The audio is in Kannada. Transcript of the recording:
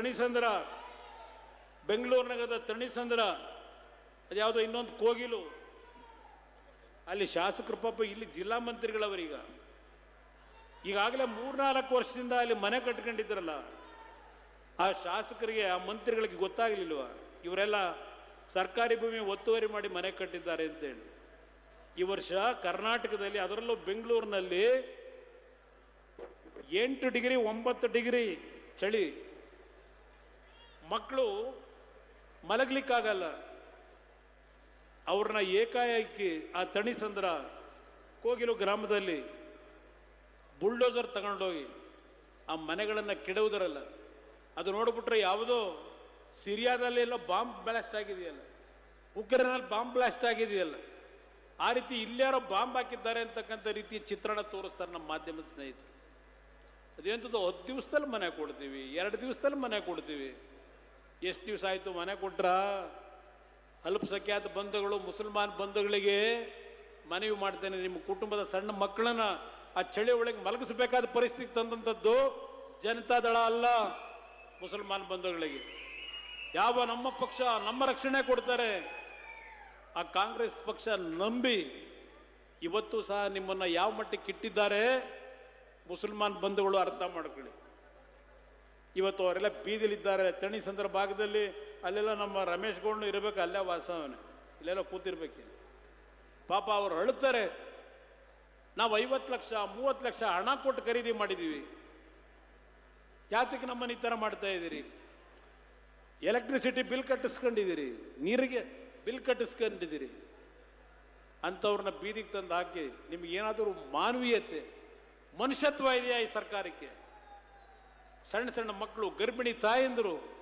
ತಣಿಸಂದ್ರ, ಬೆಂಗಳೂರು ನಗರದ ತಣಿಸಂದ್ರ, ಅದ್ಯಾವುದೋ ಇನ್ನೊಂದು ಕೋಗಿಲು, ಅಲ್ಲಿ ಶಾಸಕರು ಪಾಪ ಇಲ್ಲಿ ಜಿಲ್ಲಾ ಮಂತ್ರಿಗಳವರೀಗ ಈಗಾಗಲೇ 3-4 ವರ್ಷದಿಂದ ಅಲ್ಲಿ ಮನೆ ಕಟ್ಕೊಂಡಿದ್ರಲ್ಲ, ಆ ಶಾಸಕರಿಗೆ ಆ ಮಂತ್ರಿಗಳಿಗೆ ಗೊತ್ತಾಗಲಿಲ್ವ ಇವರೆಲ್ಲ ಸರ್ಕಾರಿ ಭೂಮಿ ಒತ್ತುವರಿ ಮಾಡಿ ಮನೆ ಕಟ್ಟಿದ್ದಾರೆ ಅಂತೇಳಿ. ಈ ವರ್ಷ ಕರ್ನಾಟಕದಲ್ಲಿ ಅದರಲ್ಲೂ ಬೆಂಗಳೂರಿನಲ್ಲಿ 8 ಡಿಗ್ರಿ 9 ಡಿಗ್ರಿ ಚಳಿ, ಮಕ್ಕಳು ಮಲಗಲಿಕ್ಕಾಗಲ್ಲ. ಅವ್ರನ್ನ ಏಕಾಏಕಿ ಆ ತಣಿಸಂದ್ರ ಕೋಗಿಲು ಗ್ರಾಮದಲ್ಲಿ ಬುಲ್ಡೋಸರ್ ತಗೊಂಡೋಗಿ ಆ ಮನೆಗಳನ್ನು ಕೆಡವುದರಲ್ಲ, ಅದು ನೋಡ್ಬಿಟ್ರೆ ಯಾವುದೋ ಸಿರಿಯಾದಲ್ಲಿ ಎಲ್ಲ ಬಾಂಬ್ ಬ್ಲಾಸ್ಟ್ ಆಗಿದೆಯಲ್ಲ, ಉಕ್ರೇನಲ್ಲಿ ಬಾಂಬ್ ಬ್ಲಾಸ್ಟ್ ಆಗಿದೆಯಲ್ಲ, ಆ ರೀತಿ ಇಲ್ಲಾರೋ ಬಾಂಬ್ ಹಾಕಿದ್ದಾರೆ ಅಂತಕ್ಕಂಥ ರೀತಿ ಚಿತ್ರಣ ತೋರಿಸ್ತಾರೆ ನಮ್ಮ ಮಾಧ್ಯಮದ ಸ್ನೇಹಿತರು. ಅದೇಂಥದ್ದು 10 ದಿವಸದಲ್ಲಿ ಮನೆ ಕೊಡ್ತೀವಿ, 2 ದಿವಸದಲ್ಲಿ ಮನೆ ಕೊಡ್ತೀವಿ. ಎಷ್ಟು ದಿವಸ ಆಯಿತು ಮನೆ ಕೊಟ್ರ? ಅಲ್ಪಸಂಖ್ಯಾತ ಬಂಧುಗಳು, ಮುಸಲ್ಮಾನ್ ಬಂಧುಗಳಿಗೆ ಮನವಿ ಮಾಡ್ತೇನೆ, ನಿಮ್ಮ ಕುಟುಂಬದ ಸಣ್ಣ ಮಕ್ಕಳನ್ನ ಆ ಚಳಿ ಒಳಗೆ ಮಲಗಿಸಬೇಕಾದ ಪರಿಸ್ಥಿತಿ ತಂದಂಥದ್ದು ಜನತಾದಳ ಅಲ್ಲ. ಮುಸಲ್ಮಾನ್ ಬಂಧುಗಳಿಗೆ ಯಾವ ನಮ್ಮ ಪಕ್ಷ ನಮ್ಮ ರಕ್ಷಣೆ ಕೊಡ್ತಾರೆ, ಆ ಕಾಂಗ್ರೆಸ್ ಪಕ್ಷ ನಂಬಿ ಇವತ್ತು ಸಹ ನಿಮ್ಮನ್ನು ಯಾವ ಮಟ್ಟಕ್ಕೆ ಇಟ್ಟಿದ್ದಾರೆ ಮುಸಲ್ಮಾನ್ ಬಂಧುಗಳು ಅರ್ಥ ಮಾಡ್ಕೊಳ್ಳಿ. ಇವತ್ತು ಅವರೆಲ್ಲ ಬೀದಿಲಿದ್ದಾರೆ. ತಣಿಸಂದ್ರ ಭಾಗದಲ್ಲಿ ಅಲ್ಲೆಲ್ಲ ನಮ್ಮ ರಮೇಶ್ ಗೌಡ್ನು ಇರಬೇಕು, ಅಲ್ಲೇ ವಾಸವನೇ, ಇಲ್ಲೆಲ್ಲ ಕೂತಿರ್ಬೇಕು. ಪಾಪ ಅವರು ಅಳುತ್ತಾರೆ, ನಾವು 50 ಲಕ್ಷ 30 ಲಕ್ಷ ಹಣ ಕೊಟ್ಟು ಖರೀದಿ ಮಾಡಿದ್ದೀವಿ, ಯಾತಕ್ಕೆ ನಮ್ಮನ್ನು ಈ ಥರ ಮಾಡ್ತಾ ಇದ್ದೀರಿ? ಎಲೆಕ್ಟ್ರಿಸಿಟಿ ಬಿಲ್ ಕಟ್ಟಿಸ್ಕೊಂಡಿದ್ದೀರಿ, ನೀರಿಗೆ ಬಿಲ್ ಕಟ್ಟಿಸ್ಕೊಂಡಿದ್ದೀರಿ, ಅಂಥವ್ರನ್ನ ಬೀದಿಗೆ ತಂದು ಹಾಕಿ ನಿಮ್ಗೆ ಏನಾದರೂ ಮಾನವೀಯತೆ ಮನುಷ್ಯತ್ವ ಇದೆಯಾ ಈ ಸರ್ಕಾರಕ್ಕೆ? ಸಣ್ಣ ಸಣ್ಣ ಮಕ್ಕಳು, ಗರ್ಭಿಣಿ ತಾಯಂದರು